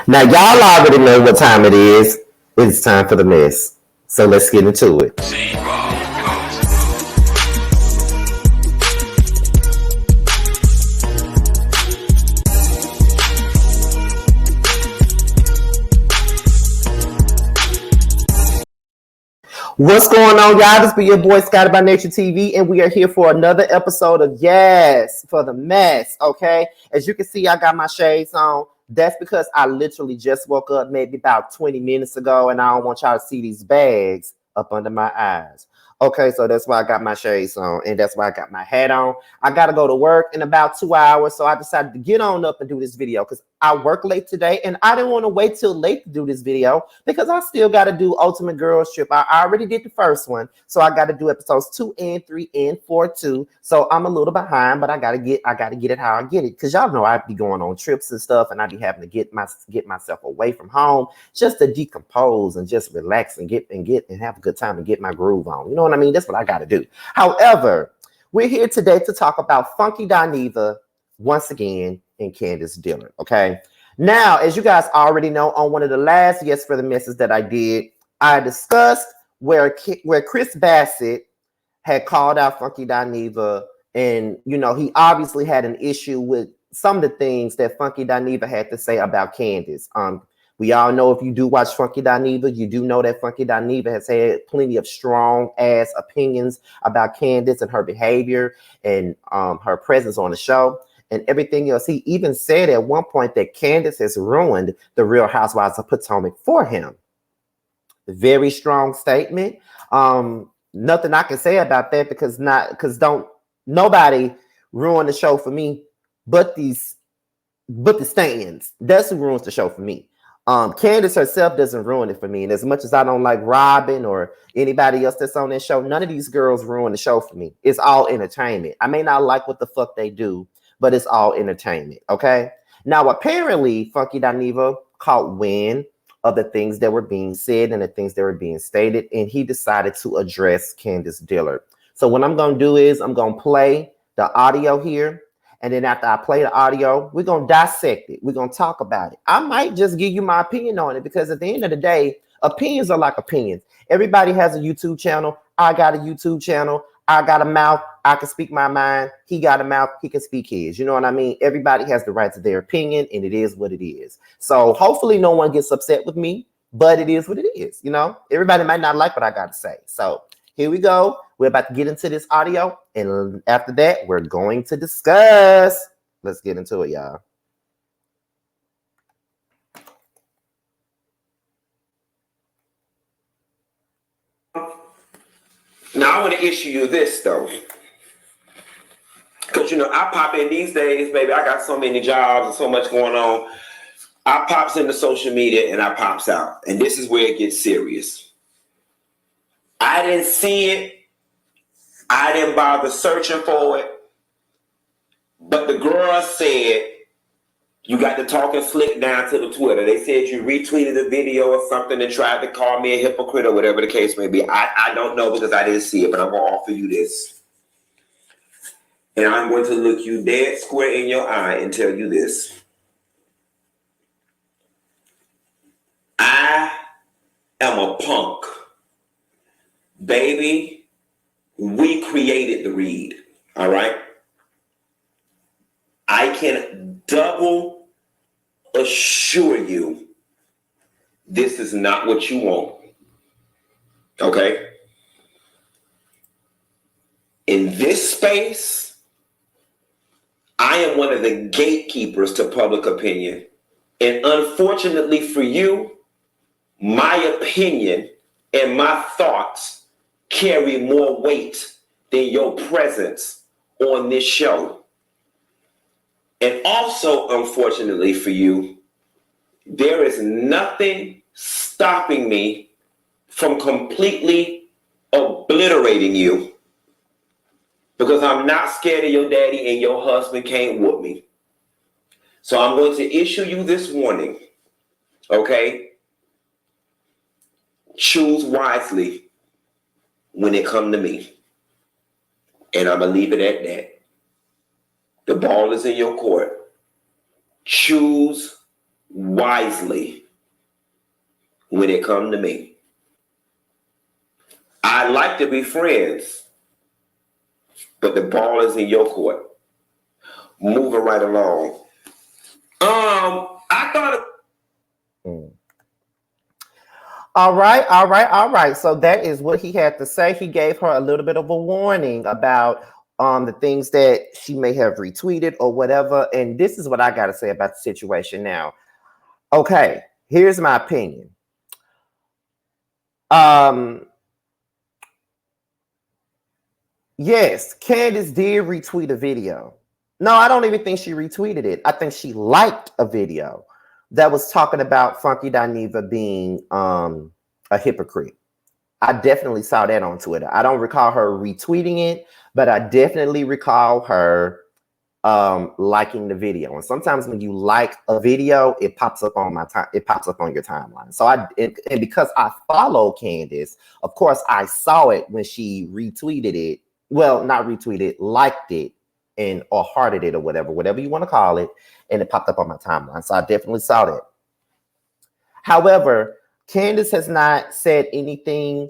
Now, y'all already know what time it is. It's time for the mess. So let's get into it. What's going on, y'all? This be your boy Scotty by Nature TV, and we are here for another episode of Yes for the Mess. Okay, as you can see, I got my shades on. That's because I literally just woke up maybe about 20 minutes ago, and I don't want y'all to see these bags up under my eyes. Okay, so that's why I got my shades on, and that's why I got my hat on. I gotta go to work in about 2 hours, so I decided to get on up and do this video because I work late today, and I didn't want to wait till late to do this video because I still got to do Ultimate Girls Trip. I already did the first one, so I got to do episodes 2 and 3 and 4 too. So I'm a little behind, but I gotta get it how I get it, because y'all know I be going on trips and stuff, and I be having to get myself away from home just to decompose and just relax and have a good time and get my groove on. You know what I mean? That's what I got to do. However, we're here today to talk about Funky Dineva once again and Candiace Dillard. Okay. Now, as you guys already know, on one of the last Yes for the Misses that I did, I discussed where Chris Bassett had called out Funky Dineva, and he obviously had an issue with some of the things that Funky Dineva had to say about Candiace. We all know, if you do watch Funky Dineva, you do know that Funky Dineva has had plenty of strong ass opinions about Candiace and her behavior and her presence on the show and everything else. He even said at one point that Candiace has ruined the Real Housewives of Potomac for him. Very strong statement. Nothing I can say about that because nobody ruin the show for me but the stands. That's who ruins the show for me. Candiace herself doesn't ruin it for me. And as much as I don't like Robin or anybody else that's on that show, none of these girls ruin the show for me. It's all entertainment. I may not like what the fuck they do, but it's all entertainment. Okay. Now, apparently, Funky Dineva caught wind of the things that were being said and the things that were being stated, and he decided to address Candiace Dillard. So what I'm going to do is I'm going to play the audio here. And then after I play the audio, we're going to dissect it. We're going to talk about it. I might just give you my opinion on it, because at the end of the day, opinions are like opinions. Everybody has a YouTube channel. I got a YouTube channel. I got a mouth. I can speak my mind. He got a mouth. He can speak his. You know what I mean? Everybody has the right to their opinion, and it is what it is. So hopefully no one gets upset with me, but it is what it is. Everybody might not like what I got to say. So here we go. We're about to get into this audio, and after that, we're going to discuss. Let's get into it, y'all. Now, I want to issue you this, though. Because, I pop in these days, baby. I got so many jobs and so much going on. I pops into social media and I pops out. And this is where it gets serious. I didn't see it. I didn't bother searching for it. But the girl said, you got to talking slick down to the Twitter. They said you retweeted a video or something and tried to call me a hypocrite or whatever the case may be. I don't know, because I didn't see it, but I'm going to offer you this. And I'm going to look you dead square in your eye and tell you this. I am a punk. Baby, we created the read, all right? I can double assure you this is not what you want, okay? In this space, I am one of the gatekeepers to public opinion. And unfortunately for you, my opinion and my thoughts carry more weight than your presence on this show. And also, unfortunately for you, there is nothing stopping me from completely obliterating you, because I'm not scared of your daddy and your husband can't whoop me. So I'm going to issue you this warning, okay? Choose wisely when it comes to me. And I'm going to leave it at that. The ball is in your court. Choose wisely when it comes to me. I like to be friends, but the ball is in your court. Moving right along. I thought. All right. So that is what he had to say. He gave her a little bit of a warning about the things that she may have retweeted or whatever. And this is what I got to say about the situation now. Okay, here's my opinion. Yes, Candiace did retweet a video. No, I don't even think she retweeted it. I think she liked a video that was talking about Funky Dineva being a hypocrite. I definitely saw that on Twitter. I don't recall her retweeting it, but I definitely recall her liking the video. And sometimes when you like a video, it pops up on my time. It pops up on your timeline. So and because I follow Candiace, of course I saw it when she retweeted it. Well, not retweeted, liked it and or hearted it or whatever you want to call it, and it popped up on my timeline. So I definitely saw that. However, Candiace has not said anything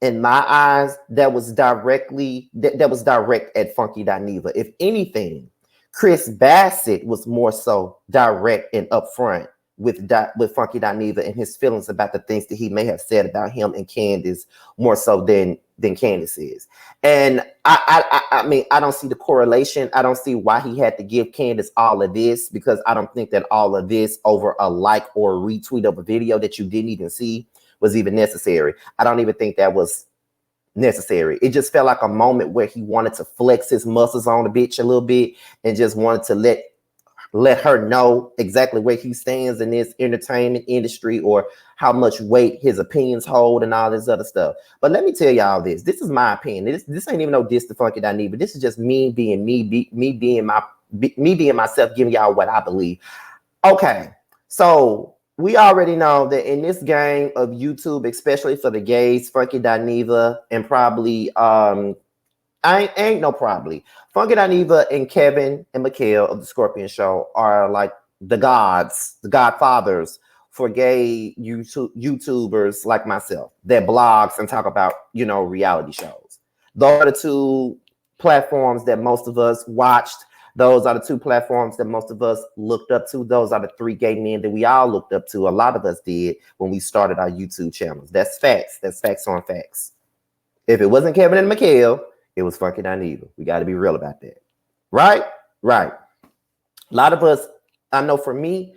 in my eyes that was direct at Funky Dineva. If anything, Chris Bassett was more so direct and upfront with Funky Dineva and his feelings about the things that he may have said about him and Candiace more so than Candiace is. And I mean, I don't see the correlation. I don't see why he had to give Candiace all of this, because I don't think that all of this over a like or a retweet of a video that you didn't even see was even necessary. I don't even think that was necessary. It just felt like a moment where he wanted to flex his muscles on the bitch a little bit and just wanted to let her know exactly where he stands in this entertainment industry or how much weight his opinions hold and all this other stuff. But let me tell y'all this. This is my opinion. This ain't even no diss to Funky Dineva. This is just me being me being myself, giving y'all what I believe. Okay, so we already know that in this game of YouTube, especially for the gays, Funky Dineva and probably ain't no probably. Funky Dineva and Kevin and Mikhail of the Scorpion Show are like the godfathers for gay YouTubers like myself that blogs and talk about, reality shows. Those are the two platforms that most of us watched. Those are the two platforms that most of us looked up to. Those are the three gay men that we all looked up to. A lot of us did when we started our YouTube channels. That's facts. That's facts on facts. If it wasn't Kevin and Mikhail, it was Funky Dineva. We got to be real about that. Right? Right. A lot of us, I know for me,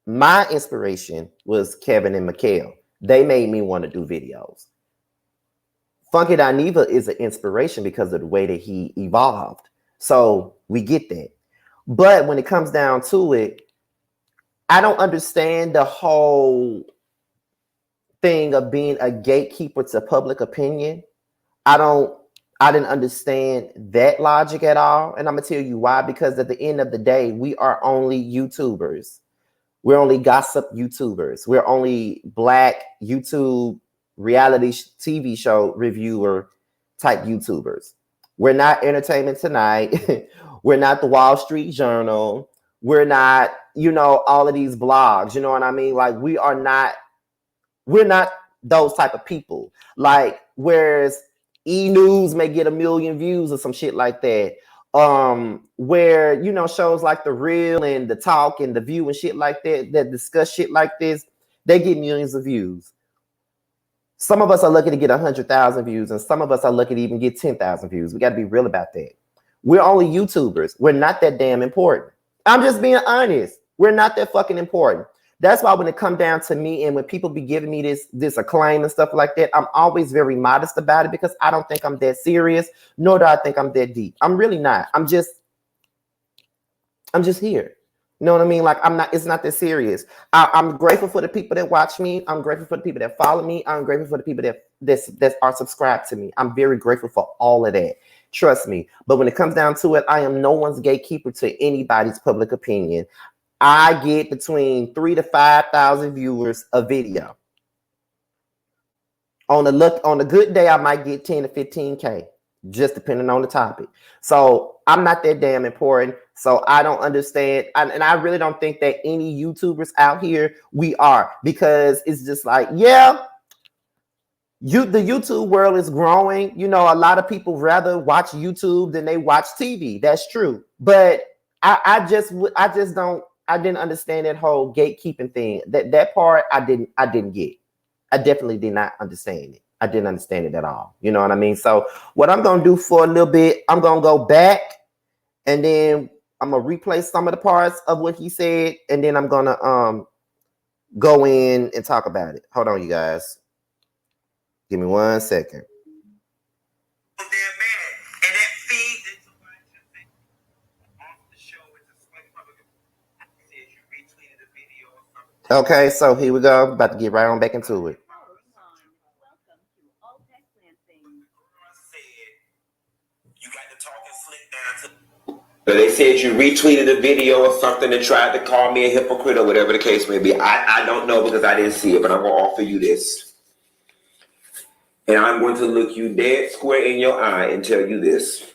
my inspiration was Kevin and Mikhail. They made me want to do videos. Funky Dineva is an inspiration because of the way that he evolved. So we get that. But when it comes down to it, I don't understand the whole thing of being a gatekeeper to public opinion. I didn't understand that logic at all. And I'm going to tell you why. Because at the end of the day, we are only YouTubers. We're only gossip YouTubers. We're only Black YouTube reality TV show reviewer type YouTubers. We're not Entertainment Tonight. We're not the Wall Street Journal. We're not, all of these blogs. You know what I mean? Like we're not those type of people. Like, whereas E! News may get 1 million views or some shit like that. Where, shows like The Real and The Talk and The View and shit like that discuss shit like this, they get millions of views. Some of us are lucky to get 100,000 views, and some of us are lucky to even get 10,000 views. We got to be real about that. We're only YouTubers. We're not that damn important. I'm just being honest. We're not that fucking important. That's why when it comes down to me and when people be giving me this acclaim and stuff like that, I'm always very modest about it because I don't think I'm that serious, nor do I think I'm that deep. I'm really not. I'm just here. You know what I mean? Like it's not that serious. I'm grateful for the people that watch me. I'm grateful for the people that follow me. I'm grateful for the people that are subscribed to me. I'm very grateful for all of that. Trust me. But when it comes down to it, I am no one's gatekeeper to anybody's public opinion. I get between 3,000 to 5,000 viewers a video. On a good day, I might get 10 to 15K. just depending on the topic. So I'm not that damn important. So I don't understand. And I really don't think that any YouTubers out here we are, because it's just like, yeah, the YouTube world is growing. You know, a lot of people rather watch YouTube than they watch TV. That's true. But I didn't understand that whole gatekeeping thing. That part I didn't get. I definitely did not understand it. I didn't understand it at all. You know what I mean? So what I'm gonna do for a little bit, I'm gonna go back and then I'm gonna replay some of the parts of what he said, and then I'm gonna go in and talk about it. Hold on, you guys. Give me 1 second. Okay, so here we go. About to get right on back into it. So they said you retweeted a video or something and tried to call me a hypocrite or whatever the case may be. I don't know because I didn't see it, but I'm going to offer you this. And I'm going to look you dead square in your eye and tell you this.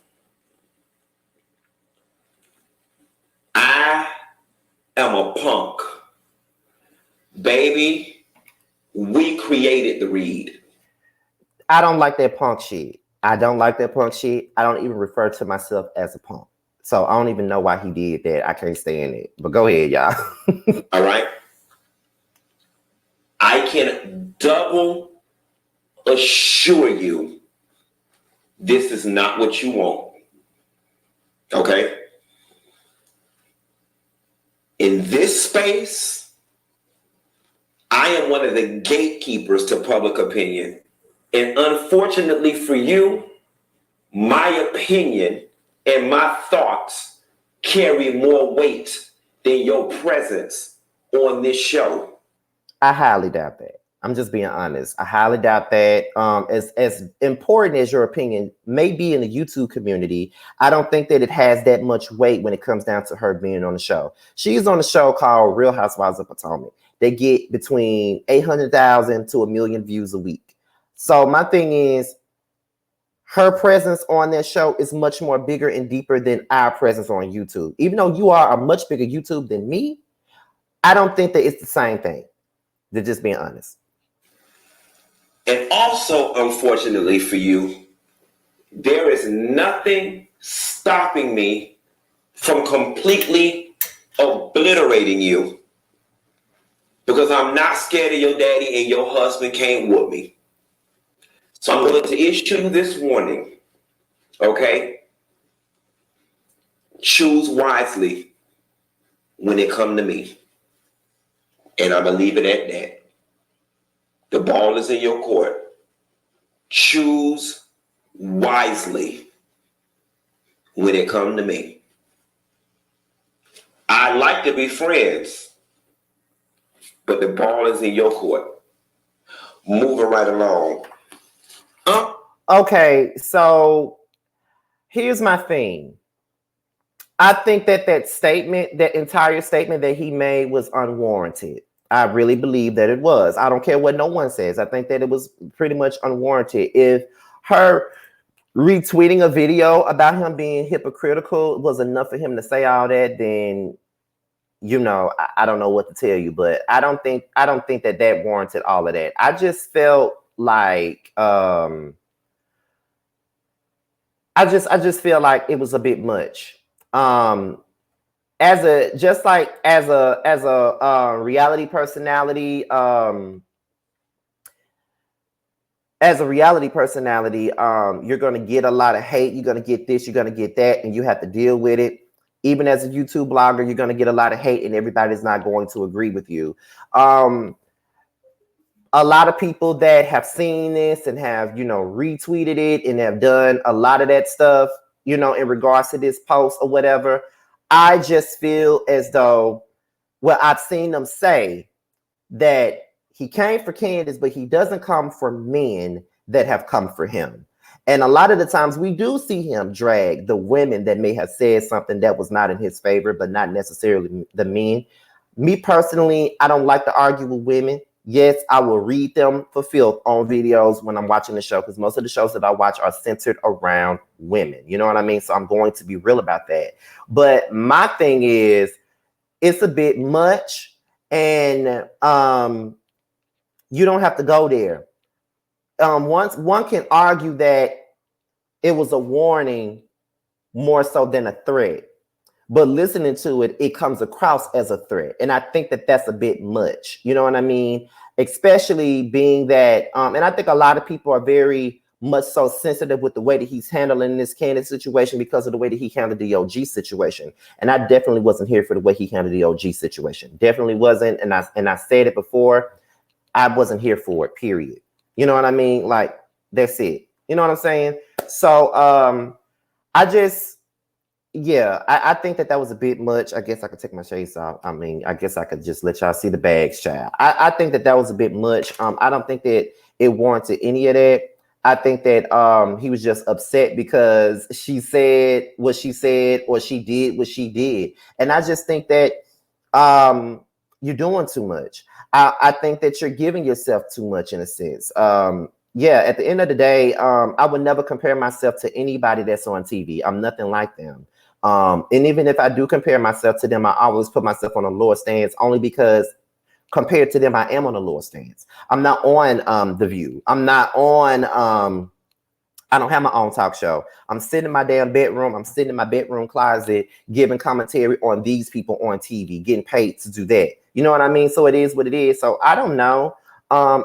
I am a punk. Baby, we created the read. I don't like that punk shit. I don't like that punk shit. I don't even refer to myself as a punk. So I don't even know why he did that. I can't stand it. But go ahead, y'all. All right. I can double assure you this is not what you want. Okay? In this space, I am one of the gatekeepers to public opinion. And unfortunately for you, my opinion and my thoughts carry more weight than your presence on this show. I highly doubt that. I'm just being honest. I highly doubt that. As important as your opinion may be in the YouTube community, I don't think that it has that much weight when it comes down to her being on the show. She's on a show called Real Housewives of Potomac. They get between 800,000 to 1 million views a week. So my thing is, her presence on that show is much more bigger and deeper than our presence on YouTube. Even though you are a much bigger YouTube than me, I don't think that it's the same thing. They're just being honest. And also, unfortunately for you, there is nothing stopping me from completely obliterating you, because I'm not scared of your daddy and your husband can't whoop me. So I'm going to issue you this warning, okay? Choose wisely when it comes to me. And I'm going to leave it at that. The ball is in your court. Choose wisely when it comes to me. I'd like to be friends, but the ball is in your court. Moving right along. Okay, so here's my thing. I think that that entire statement that he made was unwarranted. I really believe that it was. I don't care what no one says. I think that it was pretty much unwarranted. If her retweeting a video about him being hypocritical was enough for him to say all that, then, you know, I don't know what to tell you. But I don't think that warranted all of that. I just felt like I just feel like it was a bit much. As a reality personality, you're going to get a lot of hate. You're going to get this, you're going to get that, and you have to deal with it. Even as a YouTube blogger, you're going to get a lot of hate, and everybody's not going to agree with you. A lot of people that have seen this and have, you know, retweeted it and have done a lot of that stuff, you know, in regards to this post or whatever, I just feel as though, well, I've seen them say that he came for Candiace, but he doesn't come for men that have come for him. And a lot of the times we do see him drag the women that may have said something that was not in his favor, but not necessarily the men. Me personally, I don't like to argue with women. Yes, I will read them for filth on videos when I'm watching the show, because most of the shows that I watch are centered around women. You know what I mean? So I'm going to be real about that. But my thing is, it's a bit much, and you don't have to go there. Once one can argue that it was a warning more so than a threat, but listening to it, it comes across as a threat, and I think that that's a bit much. You know what I mean? Especially being that, and I think a lot of people are very much so sensitive with the way that he's handling this Candiace situation because of the way that he handled the OG situation. And I definitely wasn't here for the way he handled the OG situation. Definitely wasn't. And I said it before, I wasn't here for it, period. You know what I mean? Like, that's it. You know what I'm saying? So I just, yeah, I think that was a bit much. I guess I could take my shades off. I mean, I guess I could just let y'all see the bags, child. I think that was a bit much. I don't think that it warranted any of that. I think that he was just upset because she said what she said, or she did what she did. And I just think that you're doing too much. I think that you're giving yourself too much in a sense. Yeah, at the end of the day, I would never compare myself to anybody that's on TV. I'm nothing like them. And even if I do compare myself to them, I always put myself on a lower stance, only because compared to them, I am on a lower stance. I'm not on The View. I'm not on, I don't have my own talk show. I'm sitting in my damn bedroom. I'm sitting in my bedroom closet, giving commentary on these people on TV, getting paid to do that. You know what I mean? So it is what it is. So I don't know. I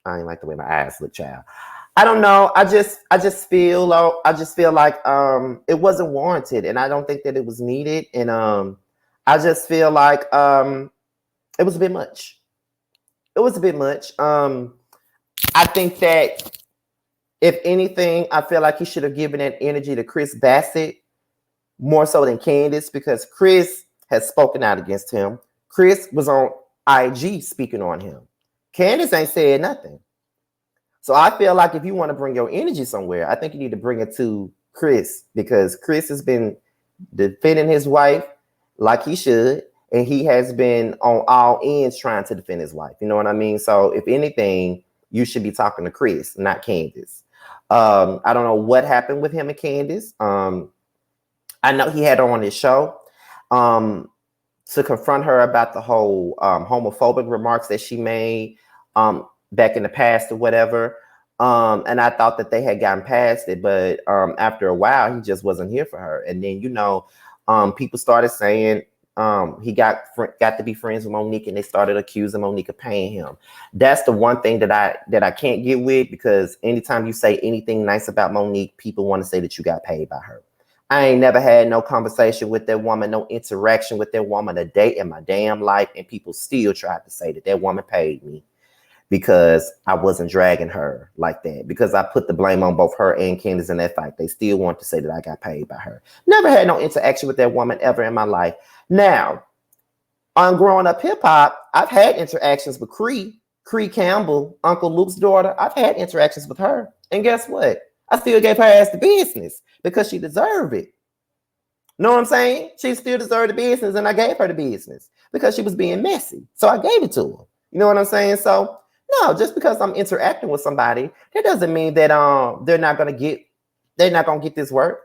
ain't like the way my eyes look, child. I don't know. I just feel like it wasn't warranted, and I don't think that it was needed. And I just feel like it was a bit much. It was a bit much. I think that if anything, I feel like he should have given that energy to Chris Bassett more so than Candiace, because Chris has spoken out against him. Chris was on IG speaking on him. Candiace ain't said nothing. So I feel like if you want to bring your energy somewhere, I think you need to bring it to Chris, because Chris has been defending his wife like he should, and he has been on all ends trying to defend his wife. You know what I mean? So if anything, you should be talking to Chris, not Candiace. I don't know what happened with him and Candiace. I know he had her on his show to confront her about the whole homophobic remarks that she made back in the past or whatever. And I thought that they had gotten past it, but after a while, he just wasn't here for her. And then, people started saying he got to be friends with Monique, and they started accusing Monique of paying him. That's the one thing that I can't get with, because anytime you say anything nice about Monique, people want to say that you got paid by her. I ain't never had no conversation with that woman, no interaction with that woman a day in my damn life, and people still tried to say that woman paid me because I wasn't dragging her like that, because I put the blame on both her and Candiace in that fight. They still want to say that I got paid by her. Never had no interaction with that woman ever in my life. Now, on Growing Up Hip Hop, I've had interactions with Cree Campbell, Uncle Luke's daughter. I've had interactions with her. And guess what? I still gave her ass the business because she deserved it. Know what I'm saying? She still deserved the business, and I gave her the business because she was being messy. So I gave it to her. You know what I'm saying? So no, just because I'm interacting with somebody, that doesn't mean that they're not gonna get this work.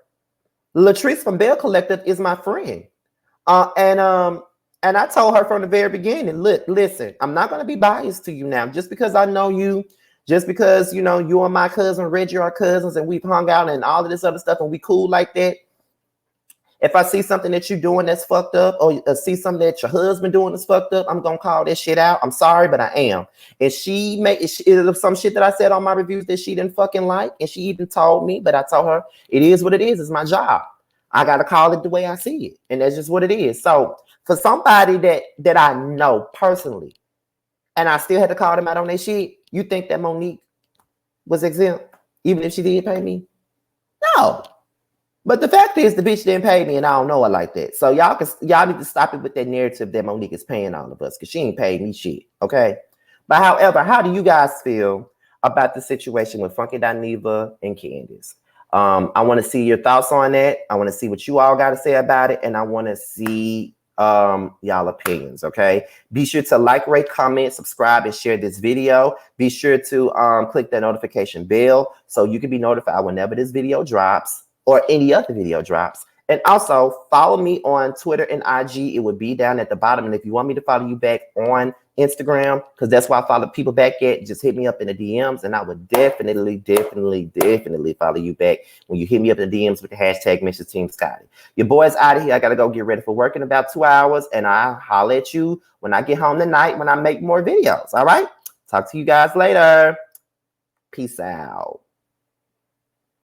Latrice from Bell Collective is my friend. And I told her from the very beginning, look, listen, I'm not gonna be biased to you now. Just because I know you, just because you and my cousin Reggie are cousins and we've hung out and all of this other stuff and we cool like that. If I see something that you're doing that's fucked up, or see something that your husband doing that's fucked up, I'm gonna call that shit out. I'm sorry, but I am. And she made some shit that I said on my reviews that she didn't fucking like, and she even told me, but I told her it is what it is. It's my job. I gotta call it the way I see it, and that's just what it is. So for somebody that I know personally, and I still had to call them out on their shit, you think that Monique was exempt, even if she did pay me? No. But the fact is, the bitch didn't pay me, and I don't know her like that. So y'all need to stop it with that narrative that Monique is paying all of us, because she ain't paid me shit, okay? But however, how do you guys feel about the situation with Funky Dineva and Candiace? I want to see your thoughts on that. I want to see what you all got to say about it, and I want to see y'all opinions. Okay, be sure to like, rate, comment, subscribe, and share this video. Be sure to click that notification bell so you can be notified whenever this video drops or any other video drops. And also follow me on Twitter and IG. It would be down at the bottom. And if you want me to follow you back on Instagram, because that's why I follow people back at, just hit me up in the DMs and I would definitely follow you back when you hit me up in the DMs with the hashtag Mrs. Team Scotty. Your boy's out of here. I got to go get ready for work in about 2 hours, and I'll holler at you when I get home tonight when I make more videos. All right? Talk to you guys later. Peace out.